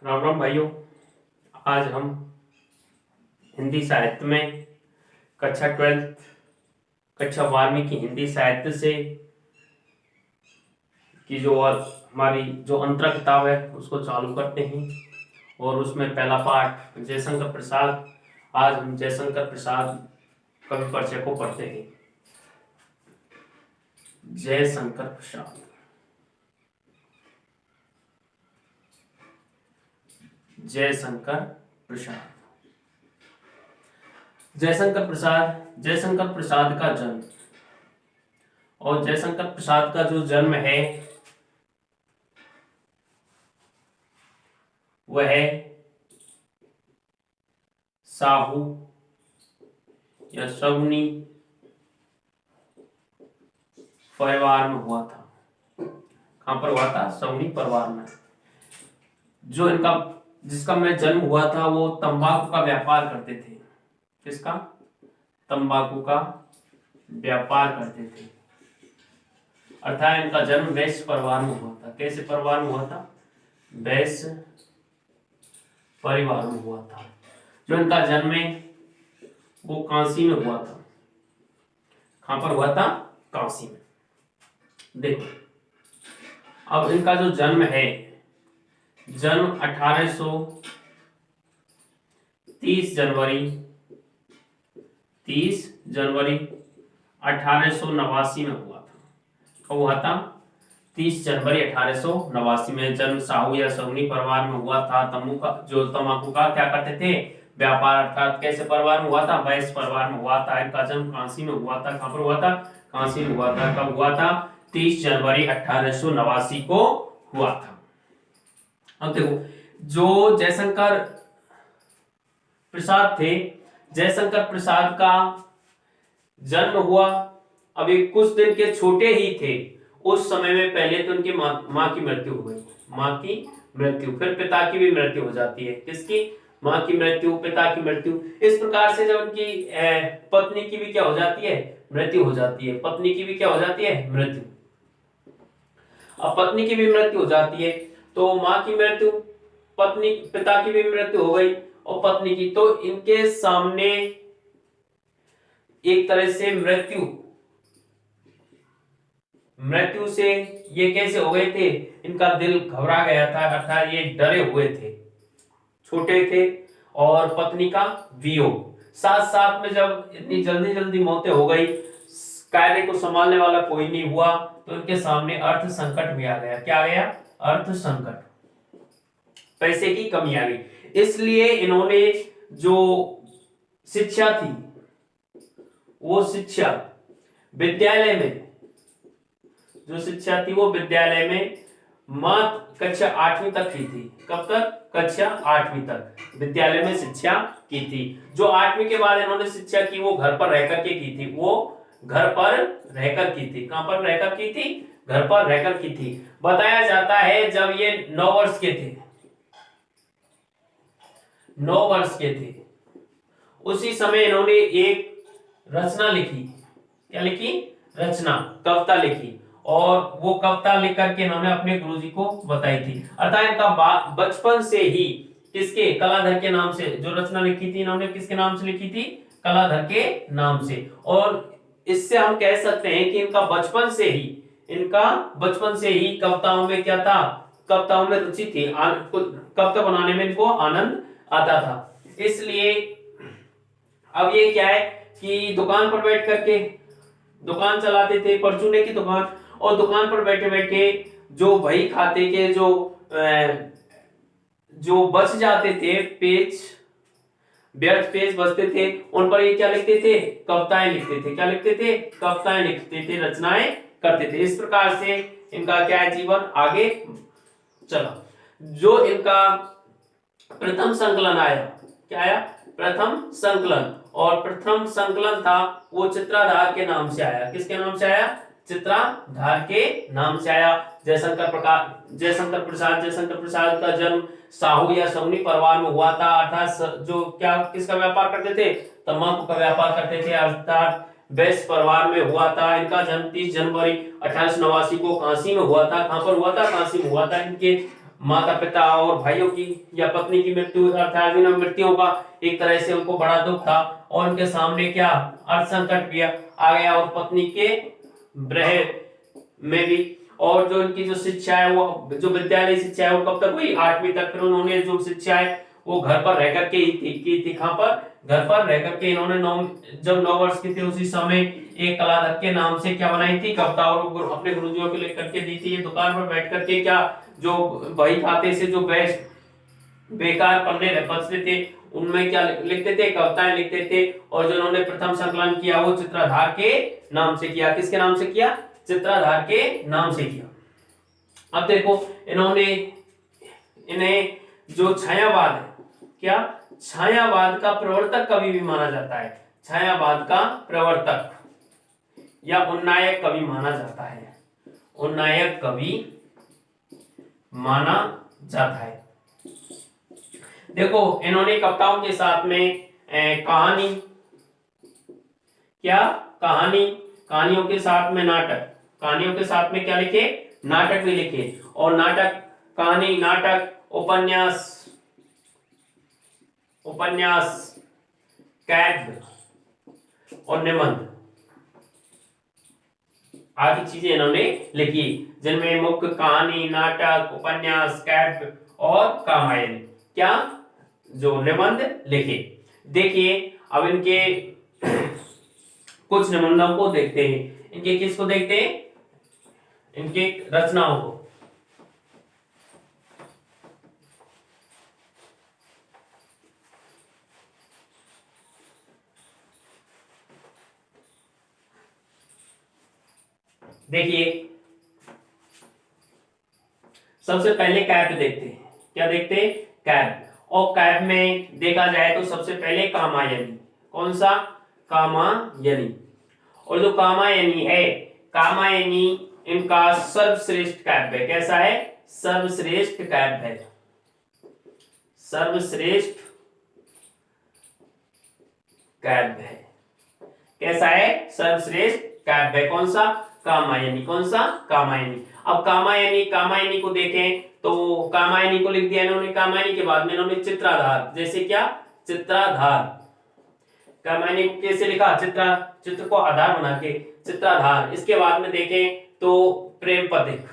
राम राम भाइयों। आज हम हिंदी साहित्य में कक्षा 12 कक्षा 12वीं की हिंदी साहित्य से की जो हमारी जो अंतरा किताब है उसको चालू करते हैं। और उसमें पहला पाठ जयशंकर प्रसाद। आज हम जयशंकर प्रसाद कवि परिचय को पढ़ते हैं। जयशंकर प्रसाद। जयशंकर प्रसाद। जयशंकर प्रसाद का जन्म। और जयशंकर प्रसाद का जो जन्म है वह साहू या सवनी परिवार में हुआ था। कहां पर हुआ था? सवनी परिवार में। जो इनका जिसका में जन्म हुआ था वो तंबाकू का व्यापार करते थे। किसका? तंबाकू का व्यापार करते थे। अर्थात इनका जन्म वैश्य परिवार में हुआ था। कैसे परिवार में हुआ था? वैश्य परिवार में हुआ था। जो इनका जन्म है वो काशी में हुआ था। कहां पर हुआ था? काशी में। देखो, अब इनका जो जन्म है, जन्म 30 जनवरी 1889 में हुआ था। कब हुआ था? 30 जनवरी 1889 में जन्म साहू या सवनी परिवार में हुआ था। तंबाकू का क्या करते थे? व्यापार। अर्थात कैसे परिवार में हुआ था? वैश्य परिवार में हुआ था। इनका जन्म काशी में हुआ था। कहां पर हुआ था? काशी में हुआ था। कब हुआ था? 30 जनवरी 1889 को हुआ था। अब देखो, जो जयशंकर प्रसाद थे, जयशंकर प्रसाद का जन्म हुआ अभी कुछ दिन के छोटे ही थे उस समय में। पहले तो उनकी माँ की मृत्यु हो गई। माँ की मृत्यु, फिर पिता की भी मृत्यु हो जाती है। किसकी? माँ की मृत्यु, पिता की मृत्यु। इस प्रकार से जब उनकी पत्नी की भी क्या हो जाती है? मृत्यु हो जाती है। पत्नी की भी क्या हो जाती है? मृत्यु। अब पत्नी की भी मृत्यु हो जाती है तो माँ की मृत्यु, पत्नी, पिता की भी मृत्यु हो गई और पत्नी की, तो इनके सामने एक तरह से मृत्यु से ये कैसे हो गए थे? इनका दिल घबरा गया था। अर्थात ये डरे हुए थे, छोटे थे। और पत्नी का वियोग, साथ साथ में जब इतनी जल्दी जल्दी मौतें हो गई, कार्य को संभालने वाला कोई नहीं हुआ, तो इनके सामने अर्थ संकट भी आ गया। क्या आ गया? अर्थ संकट, पैसे की कमी आ गई। इसलिए इन्होंने जो शिक्षा थी वो शिक्षा विद्यालय में, जो शिक्षा थी वो विद्यालय में मात्र कक्षा 8वीं तक की थी। कब तक? कक्षा 8वीं तक विद्यालय में शिक्षा की थी। जो 8वीं के बाद इन्होंने शिक्षा की वो घर पर रहकर के की थी। वो घर पर रहकर की थी। कहां पर रहकर की थी? घर पर रहकर की थी। बताया जाता है जब ये 9 वर्ष के थे, 9 वर्ष के थे, उसी समय इन्होंने एक रचना लिखी। क्या लिखी? रचना, कविता लिखी। और वो कविता लिख करके इन्होंने अपने गुरुजी को बताई थी। अर्थात इनका बचपन से ही किसके? कलाधर के नाम से जो रचना लिखी थी इन्होंने किसके नाम से लिखी थी? कलाधर के नाम से। और इससे हम कह सकते हैं कि इनका बचपन से ही कविताओं में क्या था? कविताओं में रुचि थी। कविता बनाने में इनको आनंद आता था। इसलिए अब ये क्या है कि दुकान पर बैठ करके दुकान चलाते थे, परचूने की दुकान। और दुकान पर बैठे बैठे जो बही खाते के जो बच जाते थे पेज, व्यर्थ पेज बचते थे, उन पर ये क्या लिखते थे? कविताएं लिखते थे। क्या लिखते थे? कविताएं लिखते थे, रचनाएं करते थे। इस प्रकार से इनका क्या है? जीवन आगे चला। जो इनका प्रथम संकलन आया, क्या आया? प्रथम संकलन। और प्रथम संकलन था वो चित्राधार के नाम से आया। किसके नाम से आया? चित्राधार के नाम से आया। जयशंकर प्रसाद का जन्म साहू या सवनी परिवार में हुआ था। अर्थात जो क्या किसका व्यापार करते थे? तंबाकू का व्यापार करते थे। अर्थात वैश्य परिवार में हुआ था। इनका जन्म 30 जनवरी 1889 को काशी में हुआ था। कहां पर हुआ था? काशी में हुआ था। इनके माता पिता और भाइयों की या पत्नी की मृत्यु अर्थात इन मृत्युओं का एक तरह से उनको बड़ा दुख था और उनके सामने क्या अर्थ संकट भी आ गया और पत्नी के ब्रह में भी। और जो इनकी जो शिक्षा है वो जो विद्यालय शिक्षा है वो कब तक हुई 8वीं तक। फिर उन्होंने जो शिक्षा है वो घर पर रह करके ही की थी। कहां पर? घर पर रह करके इन्होंने जब 9 वर्ष के थे उसी समय एक कलाधर के नाम से क्या बनाई थी कविता और अपने गुरुजियों के लेकर के दी थी। ये दुकान पर बैठ करके क्या जो बही खाते से जो बेस्ट बेकार पढ़ने बचते थे उनमें क्या लिखते थे? कविताएं लिखते थे। और जो उन्होंने प्रथम संकलन किया वो चित्राधार के नाम से किया। किसके नाम से किया? चित्राधार के नाम से किया। अब देखो इन्हें जो छायावाद है, क्या छायावाद का प्रवर्तक कवि भी माना जाता है। छायावाद का प्रवर्तक या उन्नायक कवि माना जाता है। उन्नायक कवि माना जाता है। देखो इन्होंने कविताओं के साथ में कहानी, क्या कहानी, कहानियों के साथ में नाटक, कहानियों के साथ में क्या लिखे? नाटक भी लिखे। और नाटक, कहानी, नाटक, उपन्यास, काव्य और निबंध आदि चीजें इन्होंने लिखी, जिनमें मुख्य कहानी, नाटक, उपन्यास, काव्य और रामायण क्या जो निबंध लिखे। देखिए अब इनके कुछ निबंधों को देखते हैं। इनके किसको देखते हैं? इनके रचनाओं को। देखिए सबसे पहले काव्य देखते हैं। क्या देखते हैं? काव्य। और काव्य में देखा जाए तो सबसे पहले कामायनी। कौन सा? कामायनी। और जो कामायनी है, कामायनी इनका सर्वश्रेष्ठ काव्य है। कैसा है? सर्वश्रेष्ठ काव्य है। सर्वश्रेष्ठ काव्य है। कैसा है? सर्वश्रेष्ठ काव्य। कौन सा? कामायनी। कौन सा? कामायनी। अब कामायनी को देखें तो कामायनी को लिख दिया इन्होंने। कामायनी के बाद में इन्होंने चित्राधार, जैसे क्या? चित्राधार। कामायनी को कैसे लिखा? चित्र को आधार बना के चित्राधार। इसके बाद में देखें तो प्रेम पथिक।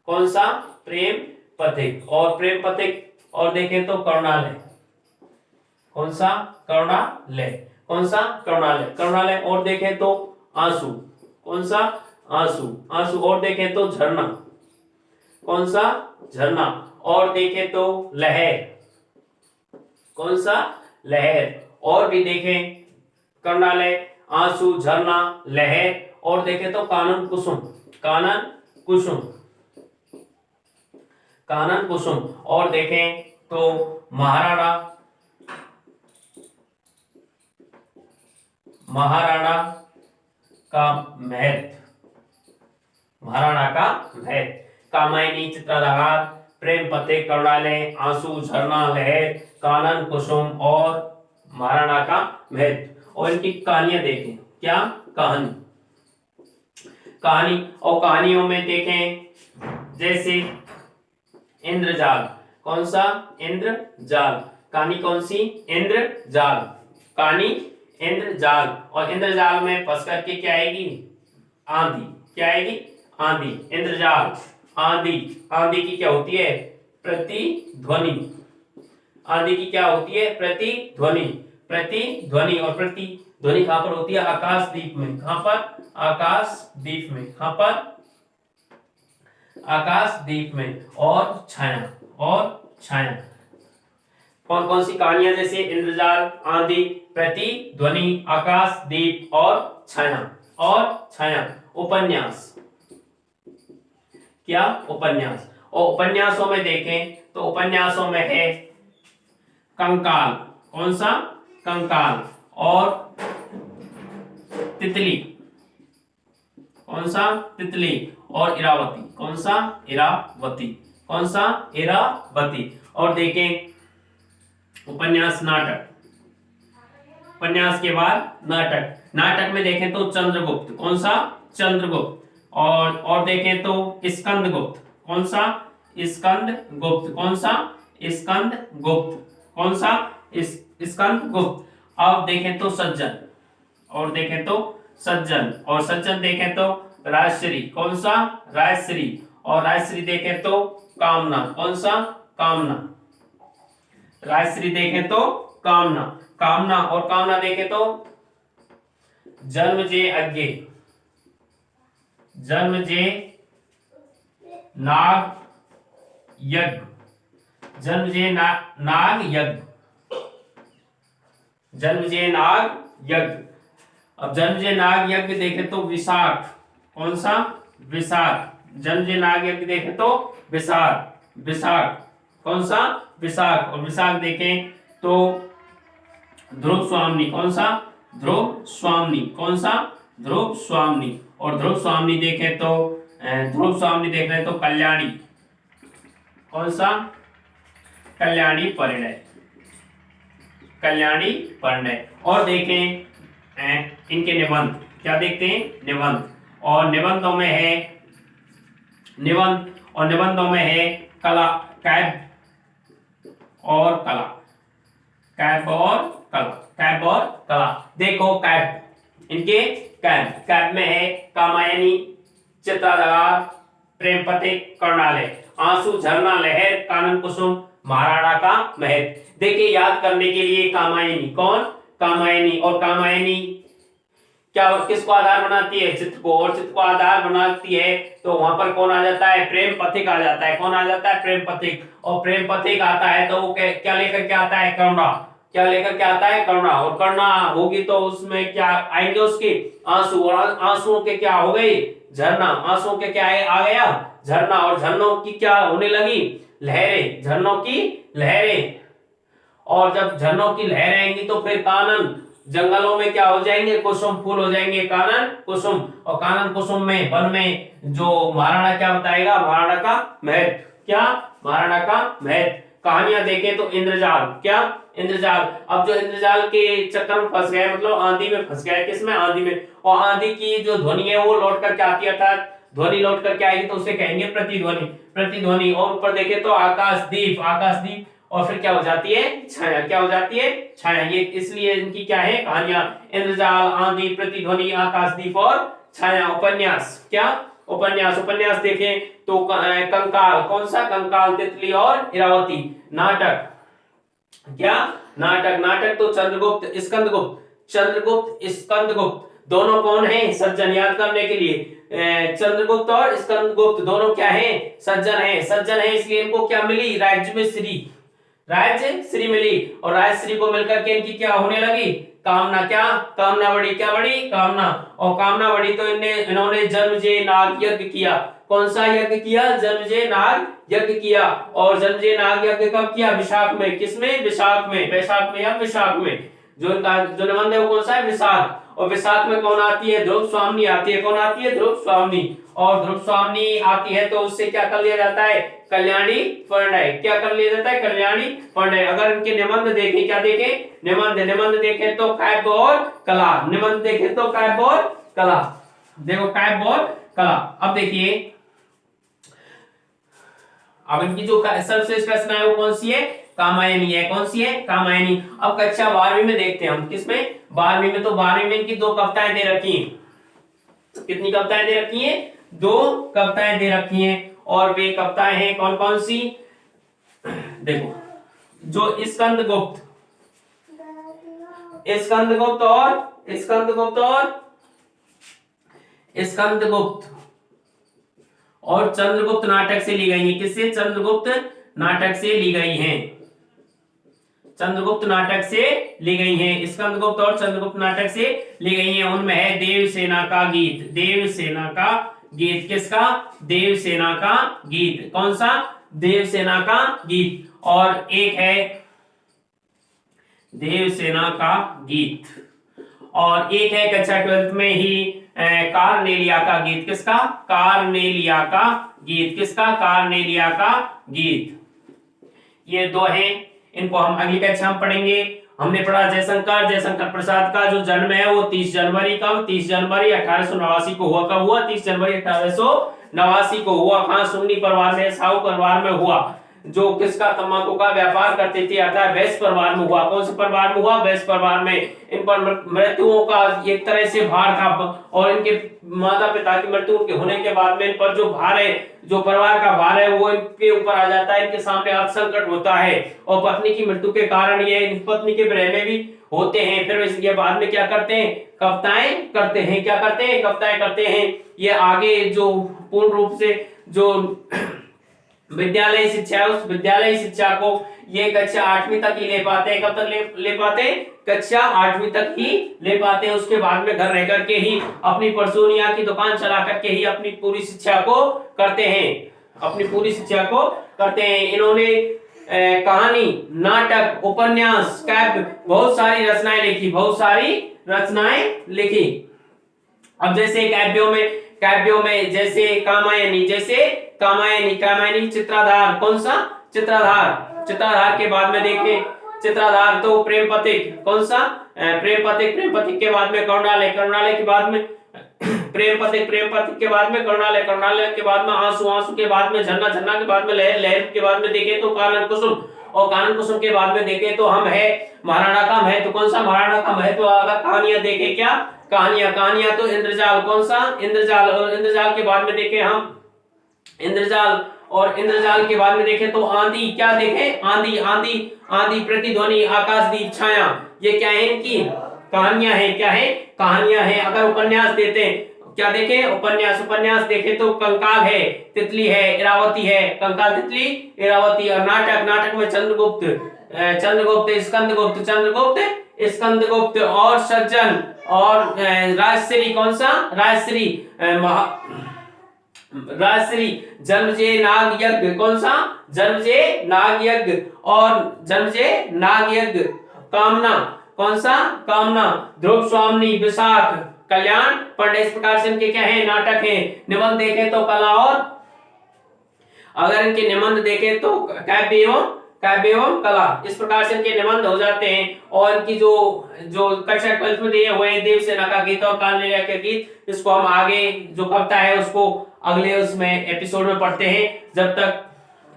कौन सा? प्रेम पथिक। और प्रेम पथिक और देखें तो करुणालय। कौन सा? करुणालय। कौन सा? करुणालय। करुणालय। और देखें तो आंसू। कौन सा? आंसू। आंसू। और देखें तो झरना। कौन सा? झरना। और देखें तो लहर। कौन सा? लहर। और भी देखें करुणालय, आंसू, झरना, लहर। और देखें तो कानन कुसुम। कानन कुसुम। कानन कुसुम। और देखें तो महाराणा, महाराणा का महल। महाराणा का महल। कामायनी, चित्राधार, प्रेम पथिक, करुणालय, आंसू, झरना, लहर, कानन कुसुम और महाराणा का महल। और इनकी कहानियां देखें। क्या? कहानी। कहानी और कहानियों में देखें जैसे इंद्रजाल। कौन सा? इंद्रजाल। कहानी कौन सी? इंद्रजाल। कहानी इंद्रजाल। और इंद्रजाल में फंस करके क्या आएगी? आंधी। क्या आएगी? आंधी। इंद्रजाल, आंधी। आंधी की क्या होती है? प्रतिध्वनि। आंधी की क्या होती है? प्रतिध्वनि। प्रतिध्वनि। और प्रतिध्वनि कहां पर होती है? आकाशदीप में। कहां पर? आकाशदीप में। कहां पर? आकाशदीप में। और छाया। और छाया। कौन कौन सी कहानियां? जैसे इंद्रजाल, आंधी, प्रतिध्वनि, आकाशदीप और छाया। और छाया। उपन्यास। क्या? उपन्यास। और उपन्यासों में देखें तो उपन्यासों में है कंकाल। कौन सा? कंकाल। और तितली। कौन सा? तितली। और इरावती। कौन सा? इरावती। कौन सा? इरावती। और देखें उपन्यास, नाटक। उपन्यास के बाद नाटक। नाटक में देखें तो चंद्रगुप्त। कौन सा? चंद्रगुप्त। और देखें तो स्कंदगुप्त। कौन सा? स्कंद गुप्त। कौन सा? स्कंद गुप्त। कौन सा? स्कंद गुप्त। अब देखें तो सज्जन, और देखें तो सज्जन, और सज्जन देखें तो राजश्री। कौन सा? राजश्री। और राजश्री देखें तो कामना। कौन सा? कामना। राजश्री देखें तो कामना, कामना। और कामना देखें तो जन्मजे अज्ञे, जन्मजे नाग यज्ञ, जन्मजे नाग यज्ञ, जन्मजे नाग यज्ञ। अब जन्मजे नाग यज्ञ देखें तो विशाख। कौन सा? विशाख। जन्मजे नाग यज्ञ देखें तो विशाख, विशाख। कौन सा? विशाख। और विशाख देखें तो ध्रुव स्वामिनी। कौन सा? ध्रुव स्वामिनी। कौन सा? ध्रुव स्वामिनी। और ध्रुव स्वामिनी देखें तो ध्रुव स्वामिनी देख रहे तो कल्याणी। कौन सा? कल्याणी परिणय, कल्याणी परिणय। और देखें इनके निबंध, क्या देखते हैं? निबंध। और निबंधों में है निबंध, और निबंधों में है कला, कैब और कला, कैब और कला, कैब और कला। देखो कैब, इनके कैब, कैब में है कामायनी, चित्रालंकार, प्रेम पथिक, कर्णालय, आंसू, झरना, लहर, कानन कुसुम, महाराणा का महल। देखिए याद करने के लिए कामायनी, कौन? कामायनी। और कामायनी क्या किसको आधार बनाती है? चित्त को। और चित्त को आधार बनाती है तो वहां पर कौन आ जाता है? प्रेम पथिक आ जाता है। कौन आ जाता है? प्रेम पथिक। और प्रेम पथिक आता है तो वो क्या लेकर के आता है? करुणा। क्या लेकर के आता है? करुणा। और करुणा होगी तो उसमें क्या आएंगे? उसके आंसू। और आंसुओं के क्या हो गए? झरना। आंसुओं के क्या आ गया? झरना। और झरनों की क्या होने लगी? लहरें। झरनों की लहरें। और जब झरनों की लहरें आएंगी तो फिर कानन, जंगलों में क्या हो जाएंगे? कुसुम, फूल हो जाएंगे कानन कुसुम। और कानन कुसुम में, वन में जो महाराणा क्या बताएगा? महाराणा का महत्व। क्या? महाराणा का महत्व। कहानियां देखें तो इंद्रजाल। क्या? इंद्रजाल। अब जो इंद्रजाल के चक्कर में फंस गया, मतलब आंधी में फंस गया। किसमें? आंधी में। और आंधी की जो ध्वनि है वो लौट करके आती है, अर्थात ध्वनि लौट करके आएगी तो उसे कहेंगे प्रतिध्वनि, प्रतिध्वनि। और ऊपर देखें तो आकाशदीप, आकाशदीप। और फिर क्या हो जाती है? छाया। क्या हो जाती है? छाया। ये इसलिए इनकी क्या है? कहानियां, इंद्रजाल, आंधी, प्रतिध्वनि, आकाशदीप और छाया। उपन्यास। क्या? उपन्यास। उपन्यास देखें तो कंकाल। कौन सा? कंकाल, तितली और इरावती। नाटक। क्या? नाटक। नाटक तो चंद्रगुप्त, स्कंदगुप्त, चंद्रगुप्त, स्कंदगुप्त। दोनों कौन है? सज्जन। याद करने के लिए चंद्रगुप्त और स्कंदगुप्त दोनों क्या है? सज्जन है। सज्जन है इसलिए इनको क्या मिली? राज्य में श्री, राज्य श्री मिली। और राजश्री को मिलकर के इनकी क्या होने लगी? कामना। क्या? कामना बढ़ी। क्या बढ़ी? कामना। और कामना बढ़ी तो इन्होंने जन्मजे नाग यज्ञ किया। कौन सा यज्ञ किया? जन्मजे नाग यज्ञ किया। और जन्मजे नाग यज्ञ कब किया? विशाख में। किसमें? विशाख में। वैशाख में या विशाख में। जो निबंध है वो कौन सा है? विशाख। और विशाख में कौन आती है? ध्रुव स्वामिनी आती है। कौन आती है? ध्रुव स्वामिनी। और ध्रुव स्वामिनी आती है तो उससे क्या कर लिया जाता है? कल्याणी परिणय। क्या कर लिया जाता है? कल्याणी परिणय। अगर इनके निबंध देखें, क्या देखें? निबंध। निबंध देखें तो काव्य और कला। निबंध देखें तो काव्य और कला। देखो काव्य और कला। अब देखिए, अब इनकी जो सर्वश्रेष्ठ रचना है वो कौन सी है? कामायनी है। कौन सी है? कामायनी। अब कक्षा 12वीं में देखते हैं हम। किसमें? 12वीं में। तो 12वीं में इनकी दो कविताएं दे रखी हैं। कितनी कविताएं दे रखी हैं? दो कविताएं दे रखी हैं। और वे कविताएं हैं कौन कौन सी? देखो, जो स्कंदगुप्त, स्कंदगुप्त और स्कंदगुप्त और स्कंदगुप्त और चंद्रगुप्त नाटक से ली गई हैं। किससे? चंद्रगुप्त नाटक से ली गई हैं। चंद्रगुप्त नाटक से ली गई हैं। स्कंदगुप्त और चंद्रगुप्त नाटक से ली गई हैं। उनमें है देवसेना का गीत। देवसेना का गीत। किसका? देवसेना का गीत। कौन सा? देवसेना का गीत। और एक है देवसेना का गीत। और एक है कक्षा 12th में ही कार्नेलिया का गीत। किसका? कार्नेलिया का गीत। किसका? कार्नेलिया का गीत। ये दो हैं। इनको हम अगली कक्षा में पढ़ेंगे। हमने पढ़ा जयशंकर प्रसाद का जो जन्म है वो 30 जनवरी। कब? 30 जनवरी 1889 को हुआ। कब हुआ? 30 जनवरी 1889 89 को हुआ। कहां? सुन्नी परिवार में, साहू परिवार में हुआ। जो किसका? तंबाकू का व्यापार करते थे, अर्थात वैश्य परिवार में हुआ। कौन से परिवार में हुआ? वैश्य परिवार में। इन पर मृत्युओं का एक तरह से भार था और इनके माता पिता की मृत्यु के होने के बाद में इन पर जो भार है, जो परिवार का भार है, वो इनके ऊपर आ जाता है। इनके सामने अर्थ संकट होता है और पत्नी की मृत्यु के कारण ये पत्नी के विरह में भी होते हैं। फिर इसके बाद में क्या करते हैं? कविताएं करते हैं। क्या करते हैं? कविताएं करते हैं। ये आगे जो पूर्ण रूप से जो विद्यालय शिक्षा है, उस विद्यालय शिक्षा को ये कक्षा 8वीं तक ही ले पाते हैं। कब तक ले पाते हैं? कक्षा 8वीं तक ही ले पाते हैं। उसके बाद में घर रह करके ही अपनी परचूनिया की दुकान चला करके ही अपनी पूरी शिक्षा को करते हैं। अपनी पूरी शिक्षा को करते हैं। इन्होंने कहानी, नाटक, उपन्यास, काव्य, बहुत सारी रचनाएं लिखी। बहुत सारी रचनाएं लिखी। अब जैसे काव्यों में जैसे कामायनी, चित्राधार। कौन सा? चित्राधार के बाद में देखें, चित्राधार तो प्रेम पथिक। कौन सा? प्रेम पथिक के बाद में करुणालय के बाद में प्रेम पथिक के बाद में करुणालय के बाद में आंसू के बाद में झरना के बाद में लहर के बाद में देखें तो कानन कुसुम, और कानन कुसुम के बाद में देखें तो हम है महाराणा का महत्व। कौन सा? महाराणा का महत्व। अगर कहानियां देखें, क्या कहानियां तो इंद्रजाल। कौन सा? इंद्रजाल। और इंद्रजाल के बाद में देखें हम इंद्रजाल, और इंद्रजाल के बाद में देखें तो आंधी। क्या देखें? आंधी, प्रतिध्वनि, आकाशदीप, छाया। ये क्या है? इनकी कहानियां हैं। क्या है? कहानियां हैं। अगर उपन्यास देते हैं, क्या देखें? उपन्यास देखें तो कंकाल है, तितली है, इरावती है। कंकाल, तितली, इरावती। और नाटक में चंद्रगुप्त, स्कंदगुप्त और सज्जन और राजश्री। कौन सा? राजश्री, जन्मजय नाग यज्ञ। कौन सा? जन्मजय नाग यज्ञ और जन्मजय नाग यज्ञ। कामना। कौन सा? कामना। ध्रुव स्वामिनी, विशाख, कल्याण, पंडित। इस प्रकार से इनके क्या है? नाटक है। निबंध देखें तो कला और, अगर इनके निबंध देखें तो काव्य एवं कला। इस प्रकार से इनके निबंध हो जाते हैं। और इनकी जो कक्षा 12 में दिए हुए देवसेना का गीत और कालनेलिया के गीत, इसको हम आगे जो कविता है उसको अगले उसमें एपिसोड में पढ़ते हैं। जब तक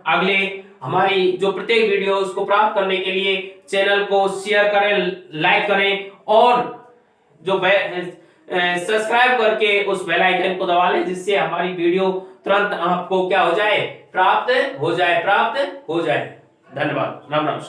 अगले हमारी जो प्रत्येक वीडियो उसको प्राप्त करने के लिए चैनल को शेयर करें, लाइक करें और जो सब्सक्राइब करके उस बेल आइकन को दबा लें, जिससे हमारी वीडियो तुरंत आपको क्या हो जाए? प्राप्त हो जाए। धन्यवाद। राम राम।